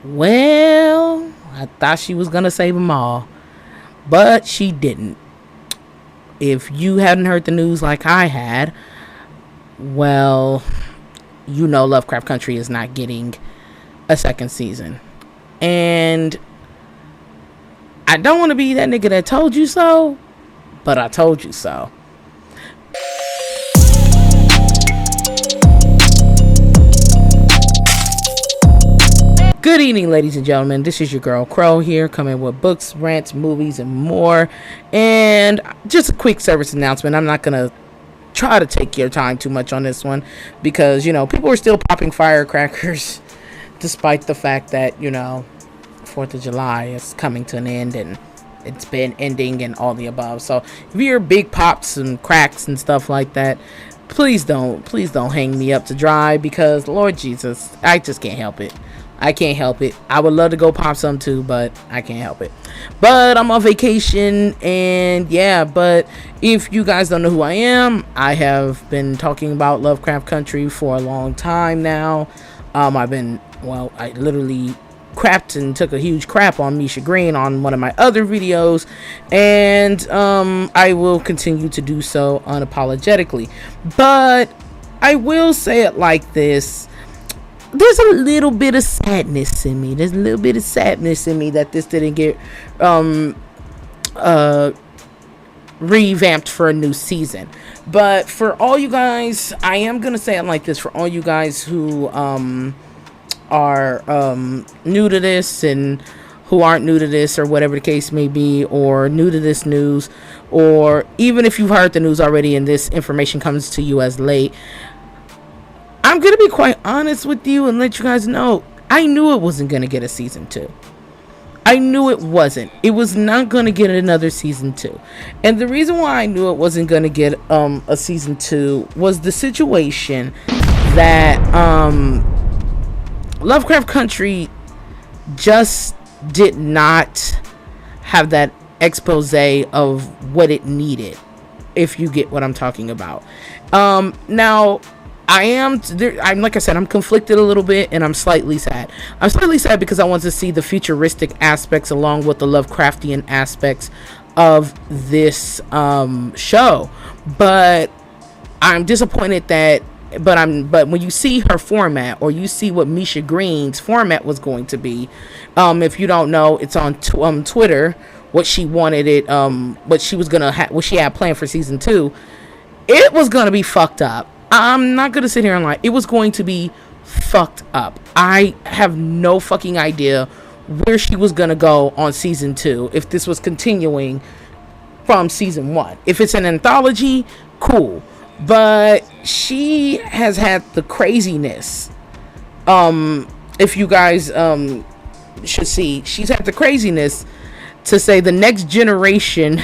Well, I thought she was gonna save them all, but she didn't. If you hadn't heard the news like I had, well, you know Lovecraft Country is not getting a second season. And I don't want to be that nigga that told you so, but I told you so. Good evening, ladies and gentlemen. This is your girl Crow here, coming with books, rants, movies, and more. And just a quick service announcement. I'm not going to try to take your time too much on this one because, you know, people are still popping firecrackers despite the fact that, you know, 4th of July is coming to an end and it's been ending and all the above. So if you hear big pops and cracks and stuff like that, please don't hang me up to dry because, Lord Jesus, I just can't help it. I can't help it. I would love to go pop some too, but I can't help it. But I'm on vacation, and yeah, but if you guys don't know who I am, I have been talking about Lovecraft Country for a long time now. I literally crapped and took a huge crap on Misha Green on one of my other videos, and I will continue to do so unapologetically. But I will say it like this. There's a little bit of sadness in me. There's a little bit of sadness in me that this didn't get revamped for a new season. But for all you guys, I am going to say it like this. For all you guys who are new to this and who aren't new to this or whatever the case may be, or new to this news, or even if you've heard the news already and this information comes to you as late, I'm going to be quite honest with you and let you guys know, I knew it wasn't going to get a season 2. I knew it wasn't. It was not going to get another season 2. And the reason why I knew it wasn't going to get a season 2 was the situation that Lovecraft Country just did not have that expose of what it needed, if you get what I'm talking about. Now, I'm like I said, I'm conflicted a little bit, and I'm slightly sad. I'm slightly sad because I want to see the futuristic aspects along with the Lovecraftian aspects of this show. But I'm disappointed that. But when you see her format, or you see what Misha Green's format was going to be, if you don't know, it's on Twitter. What she wanted it, what she was gonna what she had planned for season 2, it was gonna be fucked up. I'm not going to sit here and lie. It was going to be fucked up. I have no fucking idea where she was going to go on season 2 if this was continuing from season 1. If it's an anthology, cool. But she has had the craziness. If you guys should see, she's had the craziness to say the next generation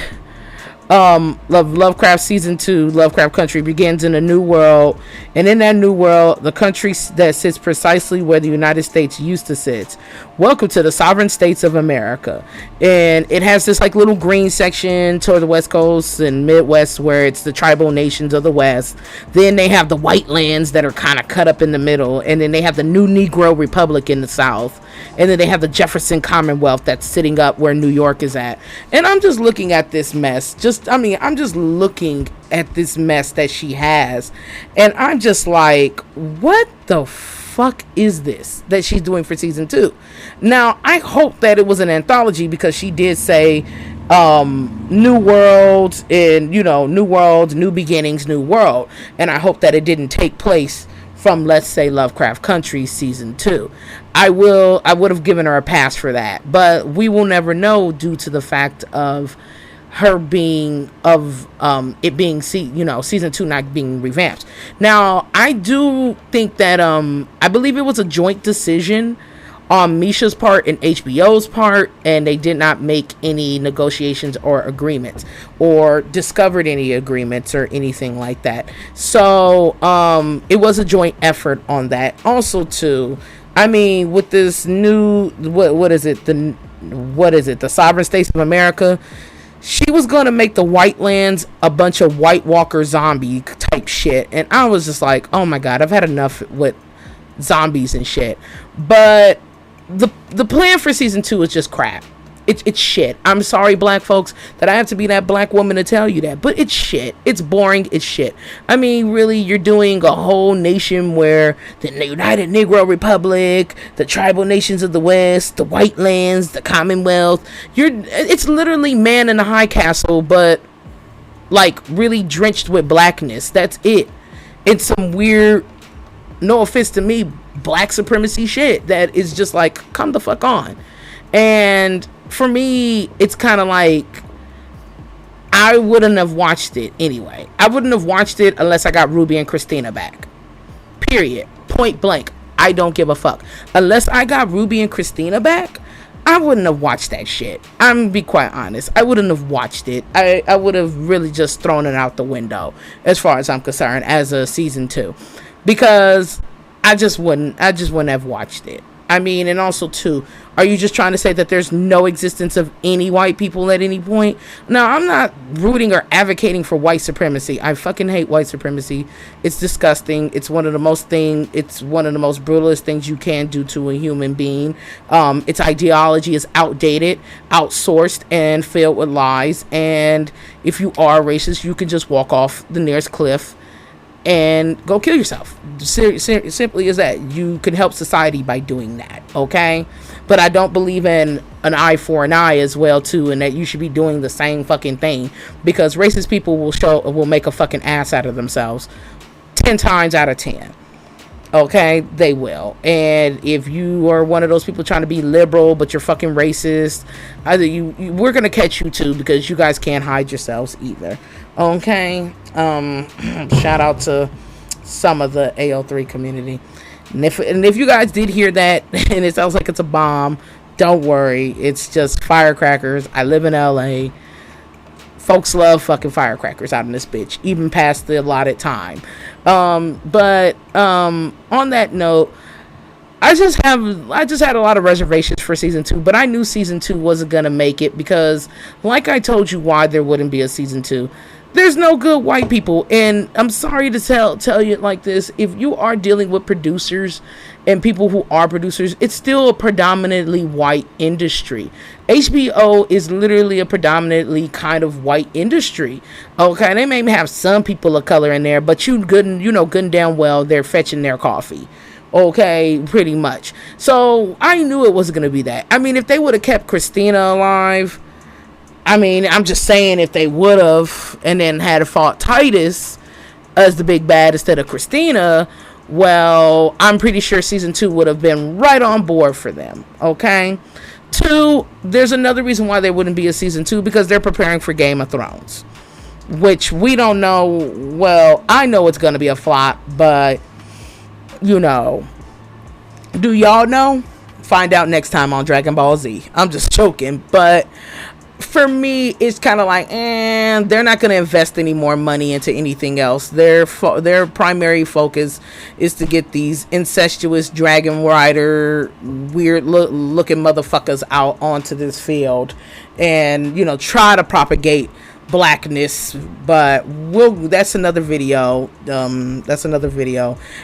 Lovecraft season 2, Lovecraft Country, begins in a new world, and in that new world, the country that sits precisely where the United States used to sit. Welcome to the sovereign states of America. And it has this like little green section toward the West Coast and Midwest where it's the tribal nations of the West. Then they have the white lands that are kind of cut up in the middle, and then they have the New Negro Republic in the South. And then they have the Jefferson Commonwealth that's sitting up where New York is at. And I'm just looking at this mess. I'm just looking at this mess that she has. And I'm just like, what the fuck is this that she's doing for season 2? Now, I hope that it was an anthology because she did say new world and, you know, new world, new beginnings, new world. And I hope that it didn't take place from, let's say, Lovecraft Country season 2. I would have given her a pass for that, but we will never know due to the fact of her being season 2 not being revamped. Now, I do think that I believe it was a joint decision on Misha's part and HBO's part, and they did not make any negotiations or agreements or discovered any agreements or anything like that. So it was a joint effort on that. Also too, I mean, with this new what is it the sovereign states of America, she was gonna make the white lands a bunch of White Walker zombie type shit, and I was just like, oh my god, I've had enough with zombies and shit. But the plan for season 2 is just crap. It's shit. I'm sorry, black folks, that I have to be that black woman to tell you that, but it's shit. It's boring. It's shit. I mean, really, you're doing a whole nation where the United Negro Republic, the tribal nations of the West, the white lands, the Commonwealth. It's literally Man in the High Castle, but like really drenched with blackness. That's it. It's some weird, no offense to me, black supremacy shit that is just like, come the fuck on. And for me, it's kind of like, I wouldn't have watched it anyway. I wouldn't have watched it unless I got Ruby and Christina back. Period. Point blank. I don't give a fuck. Unless I got Ruby and Christina back, I wouldn't have watched that shit. I'm gonna be quite honest. I wouldn't have watched it. I would have really just thrown it out the window as far as I'm concerned as a season 2. Because I just wouldn't have watched it. I mean, and also too, are you just trying to say that there's no existence of any white people at any point? No, I'm not rooting or advocating for white supremacy. I fucking hate white supremacy. It's disgusting. It's one of the most brutalist things you can do to a human being. Its ideology is outdated, outsourced, and filled with lies. And if you are racist, you can just walk off the nearest cliff and go kill yourself. Simply as that. You can help society by doing that, okay? But I don't believe in an eye for an eye as well too, and that you should be doing the same fucking thing, because racist people will make a fucking ass out of themselves 10 times out of 10. Okay, they will. And if you are one of those people trying to be liberal but you're fucking racist, either we're gonna catch you too, because you guys can't hide yourselves either. Okay. Shout out to some of the AO3 community. And if you guys did hear that and it sounds like it's a bomb, don't worry. It's just firecrackers. I live in LA. Folks love fucking firecrackers out in this bitch, even past the allotted time. But on that note, I just had a lot of reservations for season 2, but I knew season 2 wasn't gonna make it because, like I told you, why there wouldn't be a season 2. There's no good white people, and I'm sorry to tell you it like this. If you are dealing with producers and people who are producers, it's still a predominantly white industry. HBO is literally a predominantly kind of white industry. Okay, they may have some people of color in there, but you good and damn well they're fetching their coffee. Okay, pretty much. So I knew it wasn't gonna be that. I mean, if they would have kept Christina alive, I mean, I'm just saying, if they would have and then had fought Titus as the big bad instead of Christina, well, I'm pretty sure season 2 would have been right on board for them. Okay. 2, there's another reason why there wouldn't be a season 2, because they're preparing for Game of Thrones, which we don't know. Well, I know it's going to be a flop, but do y'all know? Find out next time on Dragon Ball Z. I'm just joking, but for me, it's kind of like, they're not going to invest any more money into anything else. Their primary focus is to get these incestuous dragon rider, weird looking motherfuckers out onto this field, and try to propagate blackness. But that's another video.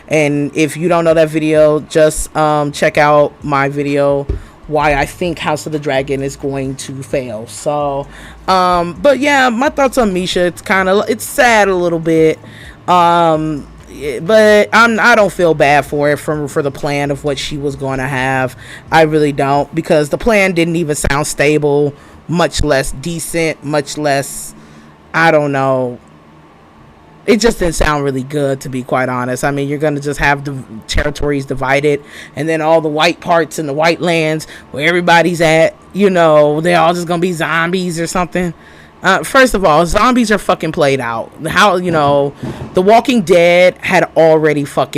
And if you don't know that video, just check out my video, why I think House of the Dragon is going to fail. So but yeah, my thoughts on Misha, it's sad a little bit, but I don't feel bad for it for the plan of what she was going to have. I really don't, because the plan didn't even sound stable, much less decent, much less, I don't know. It just didn't sound really good, to be quite honest. I mean, you're going to just have the territories divided, and then all the white parts in the white lands where everybody's at, they're all just going to be zombies or something. First of all, zombies are fucking played out. How, The Walking Dead had already stomped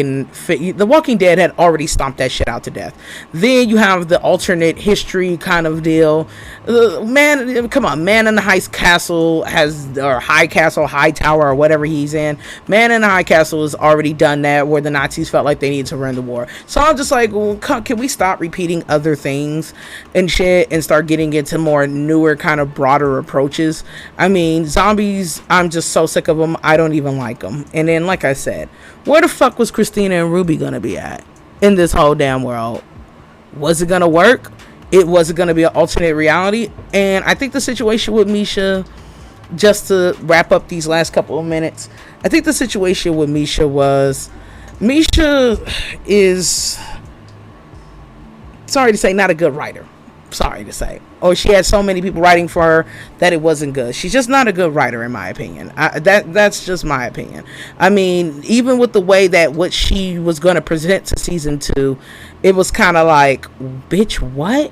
that shit out to death. Then you have the alternate history kind of deal. Man in the High Castle High Tower, or whatever he's in. Man in the High Castle has already done that, where the Nazis felt like they needed to run the war. So I'm just like, well, can we stop repeating other things and shit and start getting into more newer, kind of broader approaches? I mean, zombies, I'm just so sick of them. I don't even like them. And then, like I said, where the fuck was Christina and Ruby gonna be at in this whole damn world? Was it gonna work? It wasn't gonna be an alternate reality. And I think the situation with Misha, just to wrap up these last couple of minutes, I think the situation with Misha was, Misha is, sorry to say, not a good writer. Sorry to say. Or she had so many people writing for her that it wasn't good. She's just not a good writer, in my opinion. That's just my opinion. I mean, even with the way that what she was going to present to season 2, it was kind of like, bitch, what?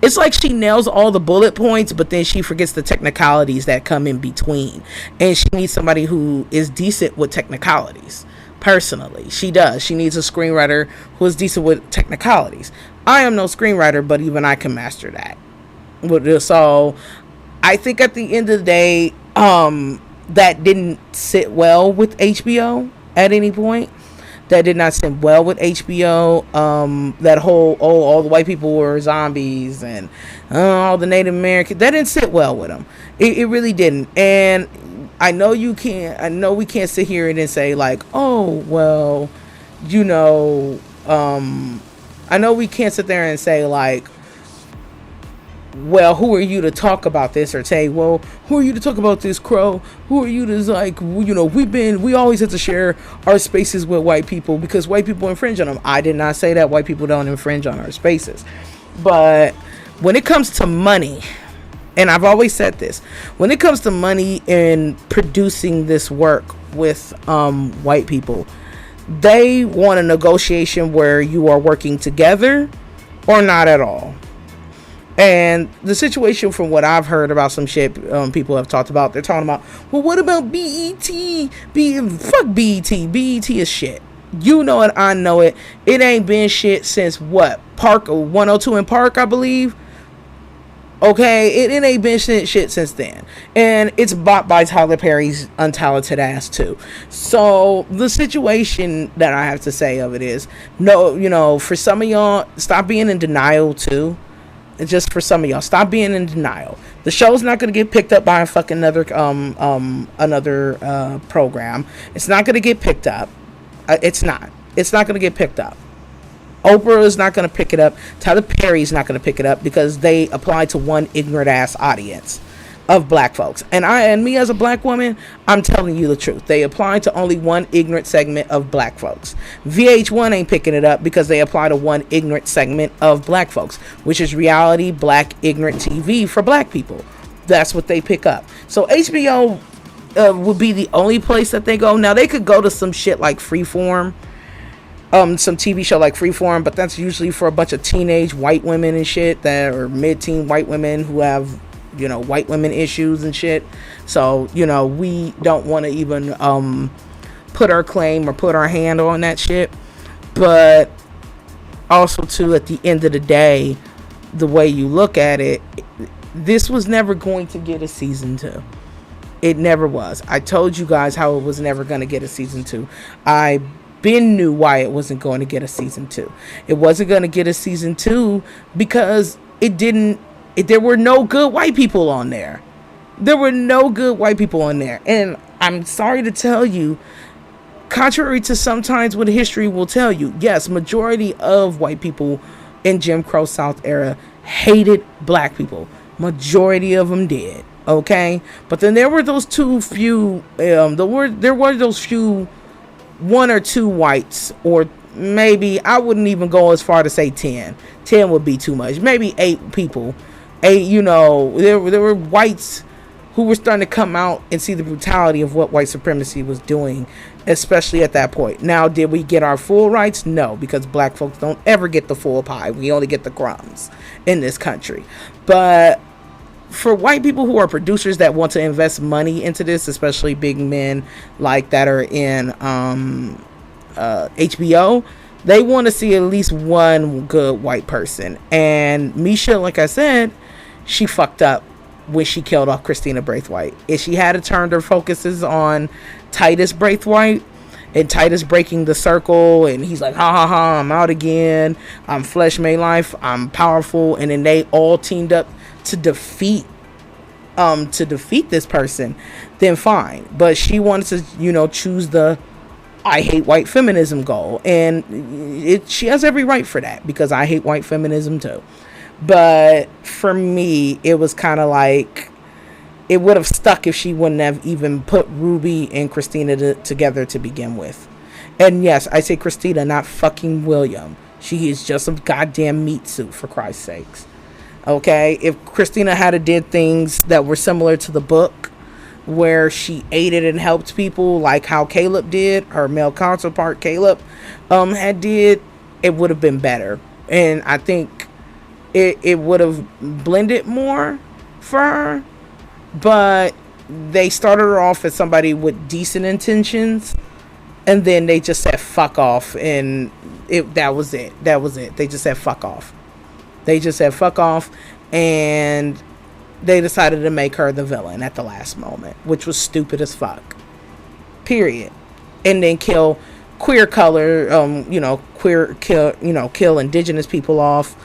It's like she nails all the bullet points, but then she forgets the technicalities that come in between. And she needs somebody who is decent with technicalities. Personally, she does. She needs a screenwriter who is decent with technicalities. I am no screenwriter, but even I can master that. So I think at the end of the day, that didn't sit well with HBO at any point. That did not sit well with HBO. That whole, all the white people were zombies and all the Native Americans, that didn't sit well with them. It really didn't. And I know we can't sit here and then say like, oh, well, I know we can't sit there and say like, well, who are you to talk about this, or say, well, who are you to talk about this, Crow? Who are you to, like, we always have to share our spaces with white people because white people infringe on them. I did not say that white people don't infringe on our spaces. But when it comes to money, and I've always said this, when it comes to money and producing this work with white people, they want a negotiation where you are working together or not at all. And the situation, from what I've heard about some shit people have talked about, they're talking about, well, what about BET? Fuck BET. BET is shit. You know it, I know it. It ain't been shit since what? Park 102 in Park, I believe. Okay, it ain't been shit since then. And it's bought by Tyler Perry's untalented ass too. So the situation that I have to say of it is, no, for some of y'all, stop being in denial too. Just for some of y'all, stop being in denial. The show's not going to get picked up by a fucking another program. It's not going to get picked up. It's not going to get picked up. Oprah is not going to pick it up. Tyler Perry's not going to pick it up because they apply to one ignorant ass audience of black folks. And me as a black woman, I'm telling you the truth. They apply to only one ignorant segment of black folks. VH1 ain't picking it up because they apply to one ignorant segment of black folks, which is reality black ignorant TV for black people. That's what they pick up. So HBO would be the only place that they go. Now they could go to some shit like Freeform, some TV show like Freeform, but that's usually for a bunch of teenage white women and shit that are mid-teen white women who have white women issues and shit. So, we don't want to even put our claim or put our hand on that shit. But also, too, at the end of the day, the way you look at it, this was never going to get a season 2. It never was. I told you guys how it was never going to get a season 2. I knew why it wasn't going to get a season 2. It wasn't going to get a season 2 because there were no good white people on there. There were no good white people on there. And I'm sorry to tell you, contrary to sometimes what history will tell you, yes, majority of white people in Jim Crow South era hated black people. Majority of them did. Okay? But then there were those few, one or two whites, or maybe, I wouldn't even go as far to say 10. 10 would be too much. Maybe 8 people. There were whites who were starting to come out and see the brutality of what white supremacy was doing, especially at that point. Now, did we get our full rights? No, because black folks don't ever get the full pie. We only get the crumbs in this country. But for white people who are producers that want to invest money into this, especially big men like that are in HBO, they want to see at least one good white person. And Misha, like I said, she fucked up when she killed off Christina Braithwaite. If she had turned her focuses on Titus Braithwaite, and Titus breaking the circle, and he's like, ha ha ha, I'm out again, I'm flesh made life, I'm powerful, and then they all teamed up to defeat this person, then fine. But she wanted to, choose the I hate white feminism goal. And she has every right for that, because I hate white feminism too. But for me, it was kind of like, it would have stuck if she wouldn't have even put Ruby and Christina together to begin with. And yes, I say Christina, not fucking William. She is just a goddamn meat suit, for Christ's sakes. Okay? If Christina had did things that were similar to the book, where she aided and helped people, like how Caleb did, her male counterpart Caleb had did, it would have been better. And I think it would have blended more for her. But they started her off as somebody with decent intentions, and then they just said fuck off, and that was it. They just said fuck off. And they decided to make her the villain at the last moment, which was stupid as fuck. Period. And then kill queer color, kill indigenous people off,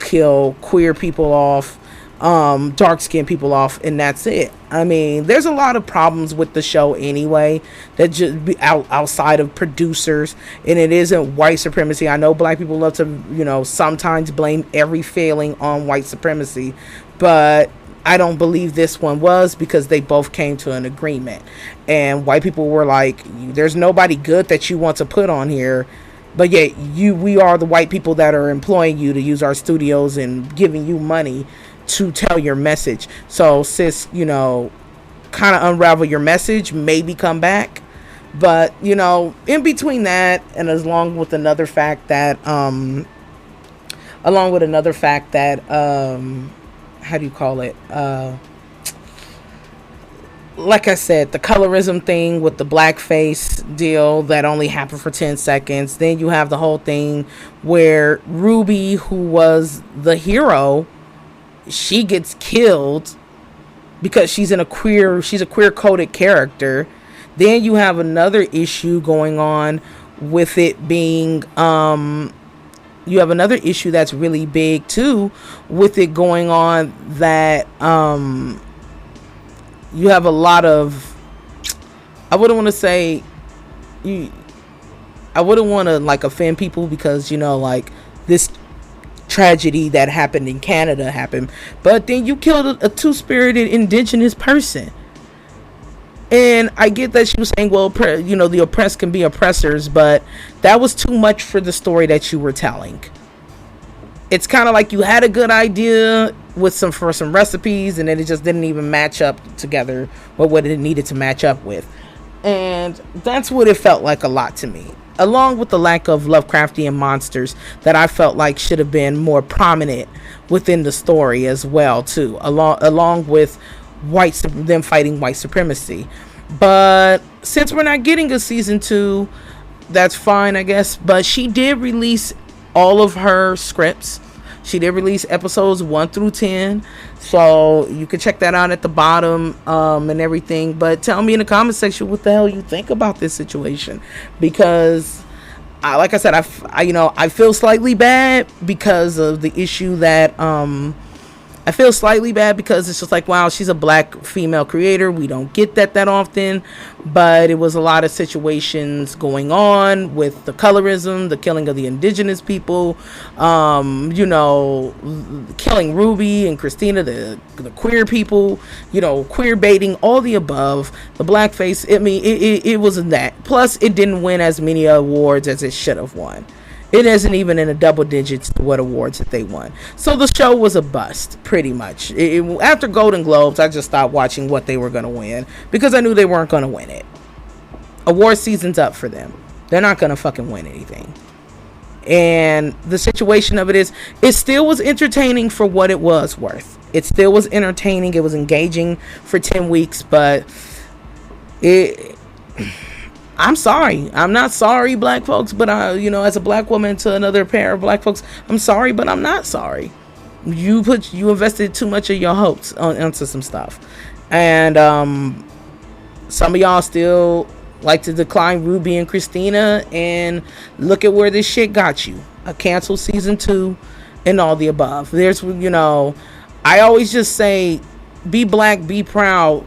kill queer people off, dark-skinned people off, and that's it. I mean, there's a lot of problems with the show anyway, that just be outside of producers, and it isn't white supremacy. I know black people love to, sometimes blame every failing on white supremacy, but I don't believe this one was, because they both came to an agreement. And white people were like, there's nobody good that you want to put on here, but yet we are the white people that are employing you to use our studios and giving you money to tell your message. So sis, kind of unravel your message, maybe come back. But, in between that, and along with another fact that, how do you call it? Like I said, the colorism thing with the blackface deal that only happened for 10 seconds. Then you have the whole thing where Ruby, who was the hero, she gets killed because she's a queer coded character. Then you have another issue going on with it being, you have another issue that's really big too with it going on, that you have a lot of, I wouldn't want to offend people, because this tragedy that happened in Canada happened, but then you killed a two-spirited indigenous person. And I get that she was saying, well, the oppressed can be oppressors, but that was too much for the story that you were telling. It's kind of like you had a good idea for some recipes, and then it just didn't even match up together with what it needed to match up with. And that's what it felt like a lot to me. Along with the lack of Lovecraftian monsters that I felt like should have been more prominent within the story as well, too. Along with them fighting white supremacy. But since we're not getting a season 2, that's fine, I guess. But she did release all of her scripts. She did release episodes 1 through 10, so you can check that out at the bottom, and everything. But tell me in the comment section what the hell you think about this situation, because like I said, I feel slightly bad because of the issue that I feel slightly bad, because it's just like, wow, she's a black female creator. We don't get that often, but it was a lot of situations going on with the colorism, the killing of the indigenous people, killing Ruby and Christina, the queer people, queer baiting, all the above, the blackface. I mean, it wasn't that. Plus, it didn't win as many awards as it should have won. It isn't even in the double digits to what awards that they won. So the show was a bust, pretty much. After Golden Globes, I just stopped watching what they were going to win, because I knew they weren't going to win it. Award season's up for them. They're not going to fucking win anything. And the situation of it is, it still was entertaining for what it was worth. It still was entertaining. It was engaging for 10 weeks, but I'm sorry. I'm not sorry, black folks, but as a black woman to another pair of black folks, I'm sorry, but I'm not sorry. You invested too much of your hopes onto some stuff. And some of y'all still like to decline Ruby and Christina, and look at where this shit got you. A canceled season 2 and all the above. There's, I always just say, be black, be proud,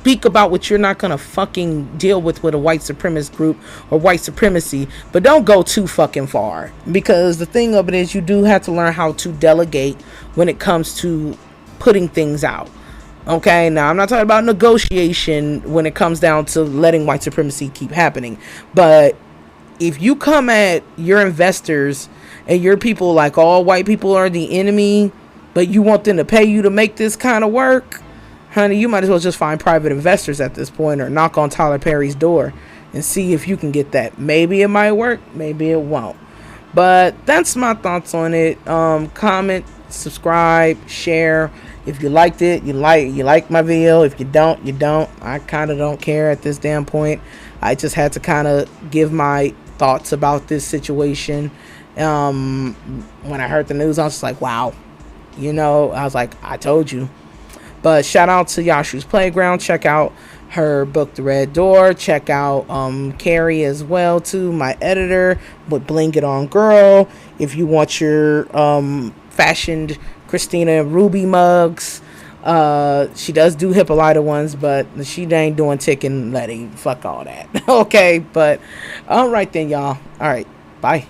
speak about what you're not gonna fucking deal with a white supremacist group or white supremacy, but don't go too fucking far, because the thing of it is you do have to learn how to delegate when it comes to putting things out. Okay, now I'm not talking about negotiation when it comes down to letting white supremacy keep happening, but if you come at your investors and your people like all white people are the enemy, but you want them to pay you to make this kind of work, honey, you might as well just find private investors at this point, or knock on Tyler Perry's door and see if you can get that. Maybe it might work, maybe it won't. But that's my thoughts on it. Comment, subscribe, share. If you liked it, you like my video. If you don't, you don't. I kind of don't care at this damn point. I just had to kind of give my thoughts about this situation. When I heard the news, I was just like, wow. I was like, I told you. But shout out to Yashu's Playground. Check out her book, The Red Door. Check out Carrie as well, too, my editor with Bling It On Girl. If you want your fashioned Christina Ruby mugs, she does do Hippolyta ones, but she ain't doing Tick and Letty. Fuck all that. Okay, but all right then, y'all. All right, bye.